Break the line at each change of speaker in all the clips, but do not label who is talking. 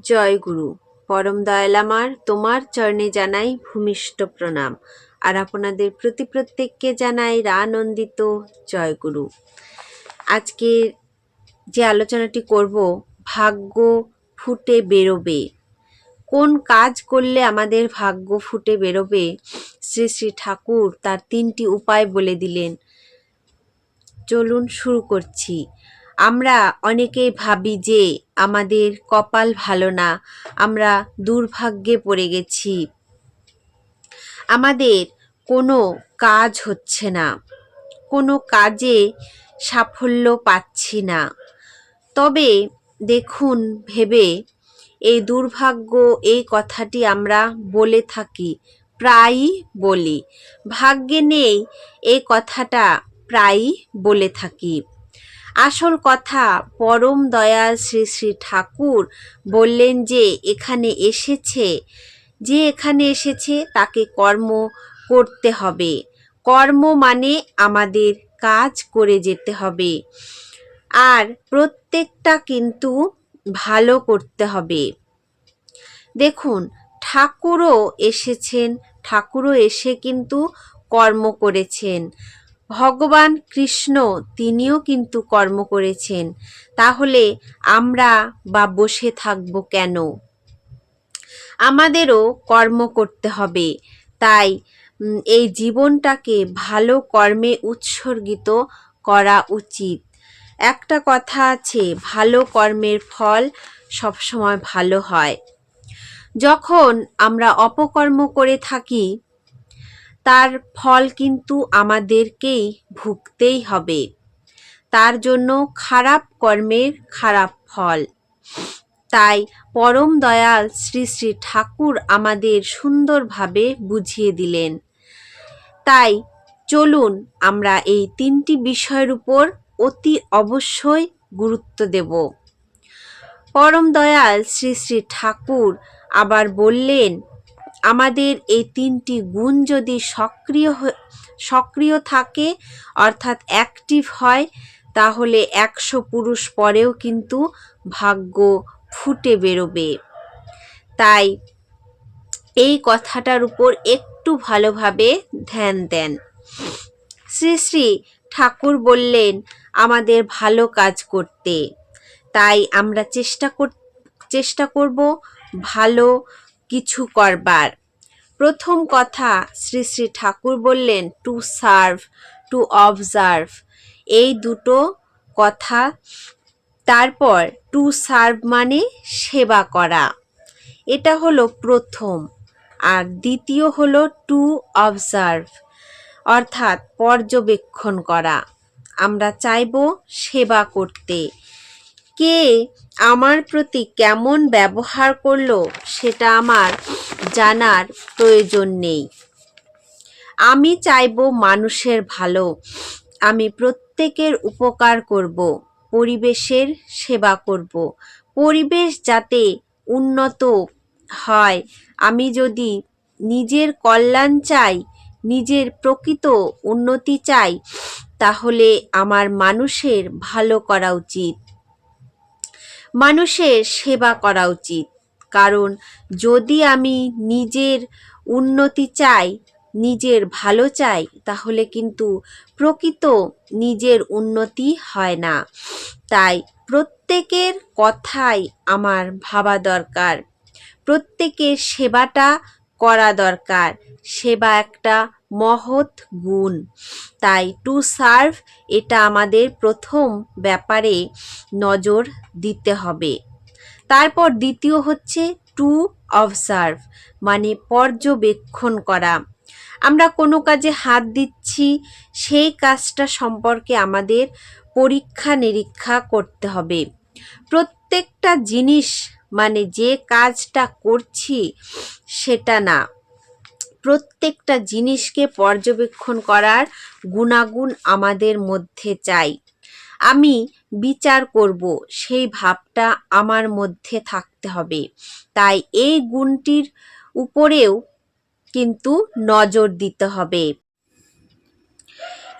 জয় গুরু। পরম দয়াল আমার, তোমার চরণে জানাই ভূমিষ্ঠ প্রণাম। আর আপনাদের প্রতি প্রত্যেককে জানাই আনন্দিত জয় গুরু। আজকে যে আলোচনাটি করব, ভাগ্য ফুটে বেরোবে। কোন কাজ করলে আমাদের ভাগ্য ফুটে বেরোবে? শ্রী শ্রী ঠাকুর তার 3টি উপায় বলে দিলেন। চলুন শুরু করছি। আমরা অনেকেই ভাবি যে আমাদের কপাল ভালো না, আমরা দুর্ভাগ্যে পড়ে গেছি, আমাদের কোনো কাজ হচ্ছে না, কোনো কাজে সাফল্য পাচ্ছি না। তবে দেখুন ভেবে, এই দুর্ভাগ্য এই কথাটি আমরা বলে থাকি, প্রায়ই বলি। ভাগ্যে নেই এই কথাটা প্রায়ই বলে থাকি। আসল কথা, পরম দয়াল শ্রী শ্রী ঠাকুর বললেন যে এখানে এসেছে তাকে কর্ম করতে হবে। কর্ম মানে আমাদের কাজ করে যেতে হবে, আর প্রত্যেকটা কিন্তু ভালো করতে হবে। দেখুন, ঠাকুরও এসে কিন্তু কর্ম করেছেন। ভগবান কৃষ্ণ তিনিও কিন্তু কর্ম করেছেন। তাহলে আমরা বা বসে থাকব কেন? আমাদেরও কর্ম করতে হবে। তাই এই জীবনটাকে ভালো কর্মে উৎসর্গিত করা উচিত। একটা কথা আছে, ভালো কর্মের ফল সবসময় ভালো হয়। যখন আমরা অপকর্ম করে থাকি, তার ফল কিন্তু আমাদেরকেই ভুগতেই হবে। তার জন্য খারাপ কর্মের খারাপ ফল। তাই পরম দয়াল শ্রী শ্রী ঠাকুর আমাদের সুন্দরভাবে বুঝিয়ে দিলেন। তাই চলুন আমরা এই 3টি বিষয়ের উপর অতি অবশ্যই গুরুত্ব দেব। পরম দয়াল শ্রী শ্রী ঠাকুর আবার বললেন, আমাদের এই 3টি গুণ যদি সক্রিয় থাকে, অর্থাৎ অ্যাক্টিভ হয়, তাহলে 100 পুরুষ পরেও কিন্তু ভাগ্য ফুটে বেরোবে। তাই এই কথাটার উপর একটু ভালোভাবে ধ্যান দেন। শ্রী শ্রী ঠাকুর বললেন আমাদের ভালো কাজ করতে। তাই আমরা চেষ্টা করব ভালো কিছু করবার। প্রথম কথা, শ্রী শ্রী ঠাকুর বললেন টু সার্ভ, টু অবজার্ভ, এই দুটো কথা। তারপর টু সার্ভ মানে সেবা করা, এটা হলো প্রথম। আর দ্বিতীয় হলো টু অবজার্ভ, অর্থাৎ পর্যবেক্ষণ করা। আমরা চাইব সেবা করতে। কে আমার প্রতি কেমন ব্যবহার করলো সেটা আমার জানার প্রয়োজন নেই। আমি চাইব মানুষের ভালো, আমি প্রত্যেকের উপকার করব, পরিবেশের সেবা করব। পরিবেশ যাতে উন্নত হয়, আমি যদি নিজের কল্যাণ চাই, নিজের প্রকৃত উন্নতি চাই, তাহলে আমার মানুষের ভালো করা উচিত, মানুষের সেবা করা উচিত। কারণ যদি আমি নিজের উন্নতি চাই, নিজের ভালো চাই, তাহলে কিন্তু প্রকৃত নিজের উন্নতি হয় না। তাই প্রত্যেকের কথাই আমার ভাবা দরকার, প্রত্যেকের সেবাটা করা দরকার। সেবা একটা মহৎ গুণ। তাই টু সার্ভ, এটা আমাদের প্রথম ব্যাপারে নজর দিতে হবে। তারপর দ্বিতীয় হচ্ছে টু অবজার্ভ, মানে পর্যবেক্ষণ করা। আমরা কোনো কাজে হাত দিচ্ছি, সেই কাজটা সম্পর্কে আমাদের পরীক্ষা নিরীক্ষা করতে হবে। প্রত্যেকটা জিনিস মানে যে কাজটা করছি সেটা না, প্রত্যেকটা জিনিসকে পর্যবেক্ষণ করার গুণাগুণ আমাদের মধ্যে চাই। আমি বিচার করব, সেই ভাবটা আমার মধ্যে থাকতে হবে। তাই এই গুণটির উপরেও কিন্তু নজর দিতে হবে।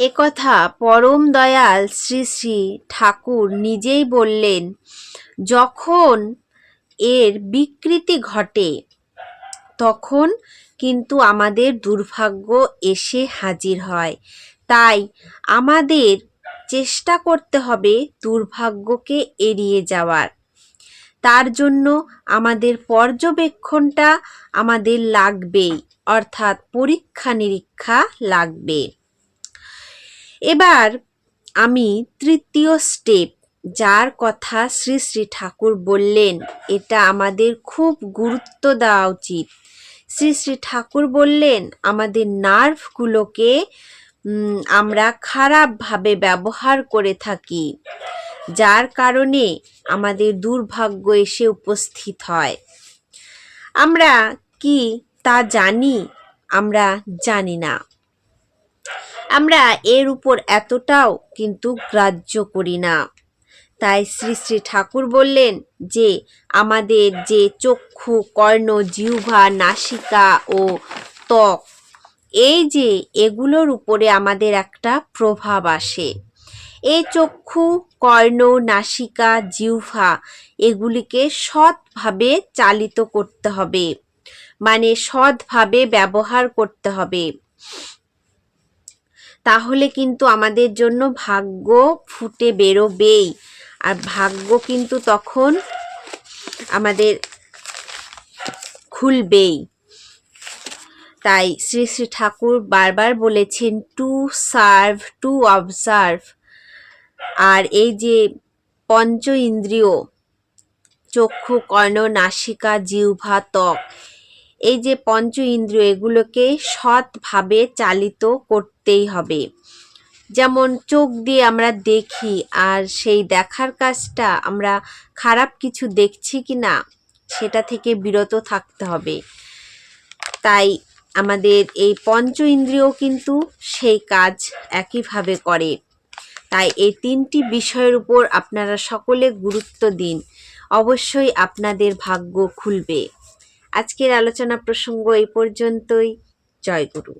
একথা পরম দয়াল শ্রী শ্রী ঠাকুর নিজেই বললেন। যখন এর বিকৃতি ঘটে তখন কিন্তু আমাদের দুর্ভাগ্য এসে হাজির হয়। তাই আমাদের চেষ্টা করতে হবে দুর্ভাগ্যকে এড়িয়ে যাওয়ার। তার জন্য আমাদের পর্যবেক্ষণটা আমাদের লাগবেই, অর্থাৎ পরীক্ষা নিরীক্ষা লাগবে। এবার আমি তৃতীয় স্টেপ, যার কথা শ্রী শ্রী ঠাকুর বললেন, এটা আমাদের খুব গুরুত্ব দেওয়া উচিত। শ্রী শ্রী ঠাকুর বললেন আমাদের নার্ভগুলোকে আমরা খারাপভাবে ব্যবহার করে থাকি, যার কারণে আমাদের দুর্ভাগ্য এসে উপস্থিত হয়। আমরা কি তা জানি? আমরা জানি না। আমরা এর উপর এতটাও কিন্তু গ্রাহ্য করি না। তাই শ্রী শ্রী ঠাকুর বললেন যে আমাদের যে চক্ষু, কর্ণ, জিহ্বা, নাসিকা ও ত্বক, এই যে এগুলোর উপরে আমাদের একটা প্রভাব আসে। এই চক্ষু, কর্ণ, নাসিকা, জিহ্বা এগুলিকে সৎভাবে চালিত করতে হবে, মানে সৎভাবে ব্যবহার করতে হবে। তাহলে কিন্তু আমাদের জন্য ভাগ্য ফুটে বেরোবেই, আর ভাগ্য কিন্তু তখন আমাদের খুলবেই। তাই শ্রী শ্রী ঠাকুর বারবার বলেছেন টু সার্ভ, টু অবজার্ভ। আর এই যে পঞ্চ ইন্দ্রিয়, চক্ষু, কর্ণ, নাসিকা, জিহ্বা, ত্বক, এই যে পঞ্চ ইন্দ্রিয়, এগুলোকে সৎভাবে চালিত করতেই হবে। যেমন চোখ দিয়ে আমরা দেখি, আর সেই দেখার কাজটা আমরা খারাপ কিছু দেখছি কি না সেটা থেকে বিরত থাকতে হবে। তাই আমাদের এই পঞ্চ ইন্দ্রিয় কিন্তু সেই কাজ একইভাবে করে। তাই এই তিনটি বিষয়ের উপর আপনারা সকলে গুরুত্ব দিন, অবশ্যই আপনাদের ভাগ্য খুলবে। আজকের আলোচনা প্রসঙ্গ এই পর্যন্তই। জয় গুরু।